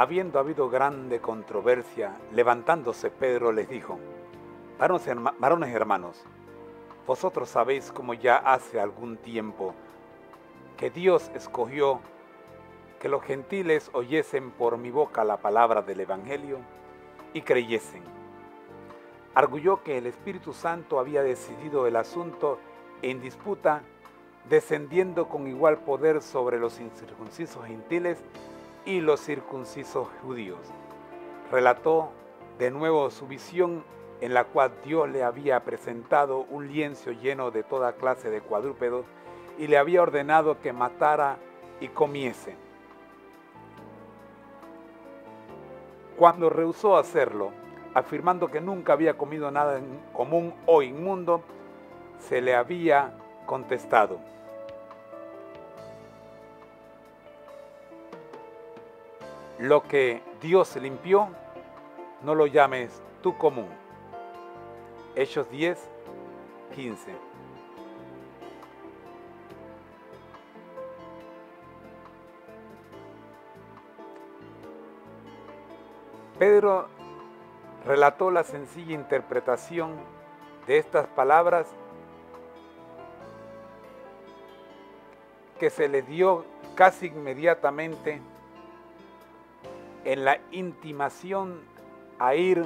Habiendo habido grande controversia, levantándose Pedro les dijo: varones hermanos, vosotros sabéis como ya hace algún tiempo que Dios escogió que los gentiles oyesen por mi boca la palabra del Evangelio y creyesen. Arguyó que el Espíritu Santo había decidido el asunto en disputa, descendiendo con igual poder sobre los incircuncisos gentiles y los circuncisos judíos. Relató de nuevo su visión, en la cual Dios le había presentado un lienzo lleno de toda clase de cuadrúpedos y le había ordenado que matara y comiese. Cuando rehusó hacerlo, afirmando que nunca había comido nada común o inmundo, se le había contestado: lo que Dios limpió, no lo llames tú común. Hechos 10:15. Pedro relató la sencilla interpretación de estas palabras que se le dio casi inmediatamente en la intimación a ir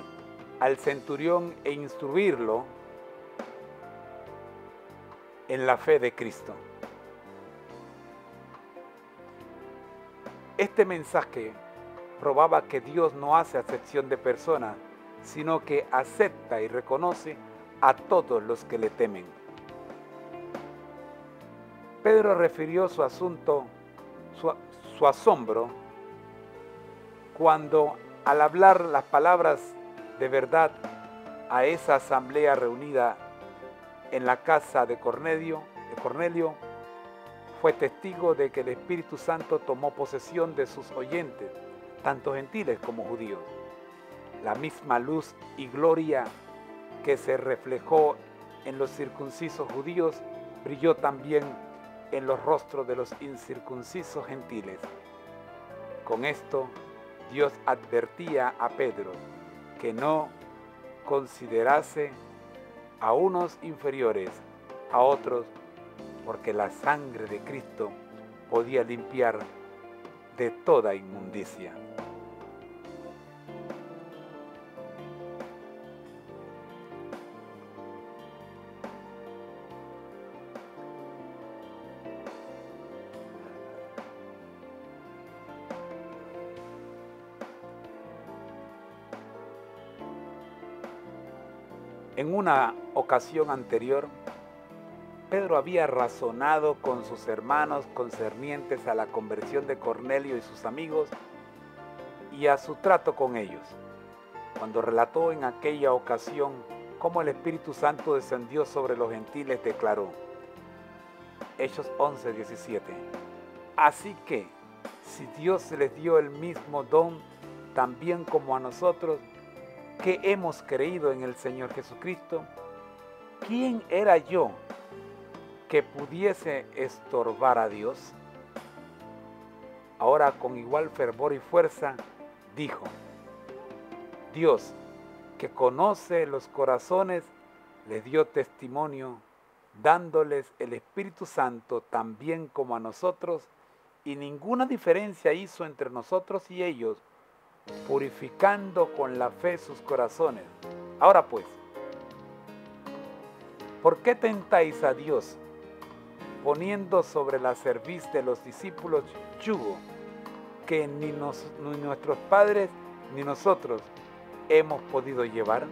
al centurión e instruirlo en la fe de Cristo. Este mensaje probaba que Dios no hace acepción de personas, sino que acepta y reconoce a todos los que le temen. Pedro refirió su asombro cuando, al hablar las palabras de verdad a esa asamblea reunida en la casa de Cornelio, fue testigo de que el Espíritu Santo tomó posesión de sus oyentes, tanto gentiles como judíos. La misma luz y gloria que se reflejó en los circuncisos judíos brilló también en los rostros de los incircuncisos gentiles. Con esto, Dios advertía a Pedro que no considerase a unos inferiores a otros, porque la sangre de Cristo podía limpiar de toda inmundicia. En una ocasión anterior, Pedro había razonado con sus hermanos concernientes a la conversión de Cornelio y sus amigos y a su trato con ellos. Cuando relató en aquella ocasión cómo el Espíritu Santo descendió sobre los gentiles, declaró, Hechos 11:17, así que, si Dios les dio el mismo don, también como a nosotros, que hemos creído en el Señor Jesucristo, ¿quién era yo que pudiese estorbar a Dios? Ahora, con igual fervor y fuerza, dijo, Dios, que conoce los corazones, les dio testimonio, dándoles el Espíritu Santo también como a nosotros, y ninguna diferencia hizo entre nosotros y ellos, purificando con la fe sus corazones. Ahora pues, ¿por qué tentáis a Dios, poniendo sobre la cerviz de los discípulos yugo que ni nuestros padres ni nosotros hemos podido llevar?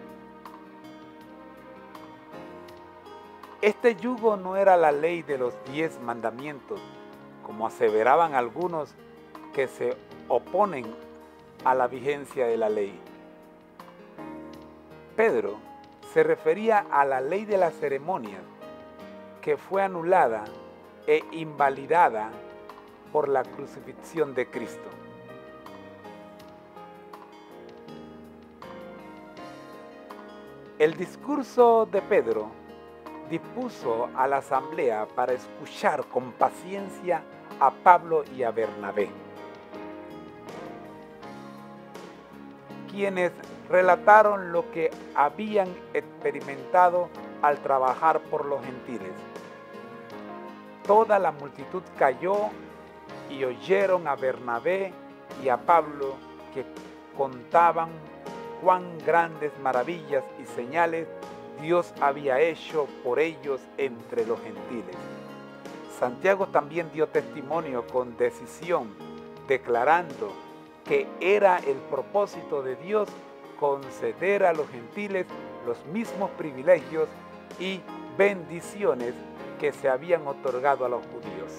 Este yugo no era la ley de los 10 mandamientos, como aseveraban algunos que se oponen a la vigencia de la ley. Pedro se refería a la ley de las ceremonias, que fue anulada e invalidada por la crucifixión de Cristo. El discurso de Pedro dispuso a la asamblea para escuchar con paciencia a Pablo y a Bernabé. quienes relataron lo que habían experimentado al trabajar por los gentiles. Toda la multitud cayó y oyeron a Bernabé y a Pablo que contaban cuán grandes maravillas y señales Dios había hecho por ellos entre los gentiles. Santiago también dio testimonio con decisión, declarando que era el propósito de Dios conceder a los gentiles los mismos privilegios y bendiciones que se habían otorgado a los judíos.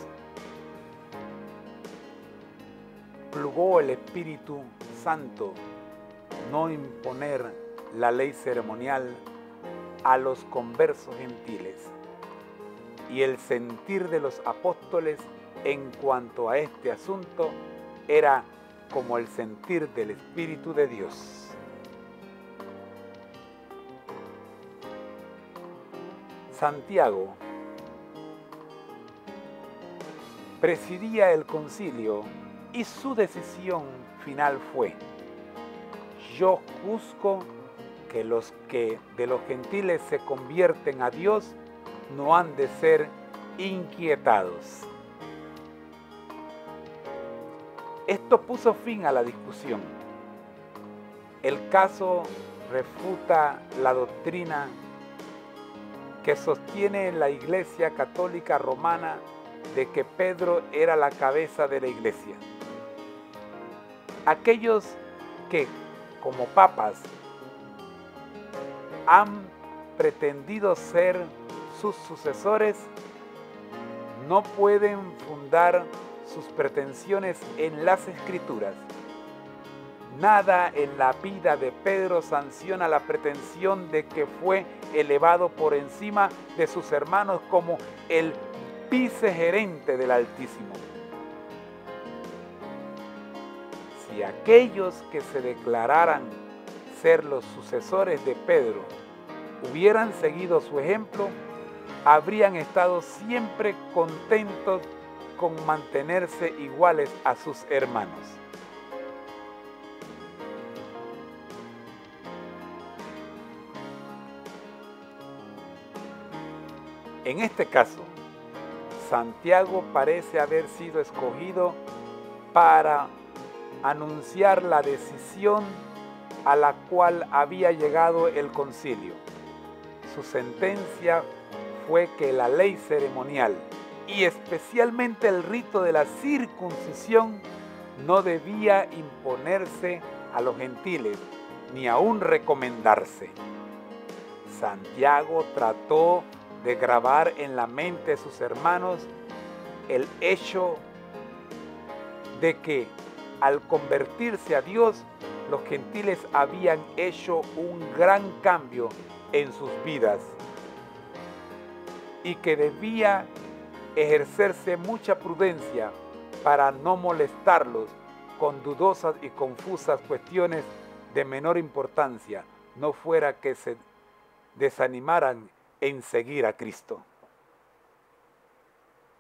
Plugó el Espíritu Santo no imponer la ley ceremonial a los conversos gentiles, y el sentir de los apóstoles en cuanto a este asunto era como el sentir del Espíritu de Dios. Santiago presidía el concilio y su decisión final fue: yo juzgo que los que de los gentiles se convierten a Dios no han de ser inquietados. Esto puso fin a la discusión. El caso refuta la doctrina que sostiene la Iglesia Católica Romana de que Pedro era la cabeza de la Iglesia. Aquellos que, como papas, han pretendido ser sus sucesores, no pueden fundar sus pretensiones en las Escrituras. Nada en la vida de Pedro sanciona la pretensión de que fue elevado por encima de sus hermanos como el vicegerente del Altísimo. Si aquellos que se declararan ser los sucesores de Pedro hubieran seguido su ejemplo, habrían estado siempre contentos con mantenerse iguales a sus hermanos. En este caso, Santiago parece haber sido escogido para anunciar la decisión a la cual había llegado el concilio. Su sentencia fue que la ley ceremonial y especialmente el rito de la circuncisión no debía imponerse a los gentiles ni aún recomendarse. Santiago trató de grabar en la mente de sus hermanos el hecho de que al convertirse a Dios, los gentiles habían hecho un gran cambio en sus vidas y que debía ejercerse mucha prudencia para no molestarlos con dudosas y confusas cuestiones de menor importancia, no fuera que se desanimaran en seguir a Cristo.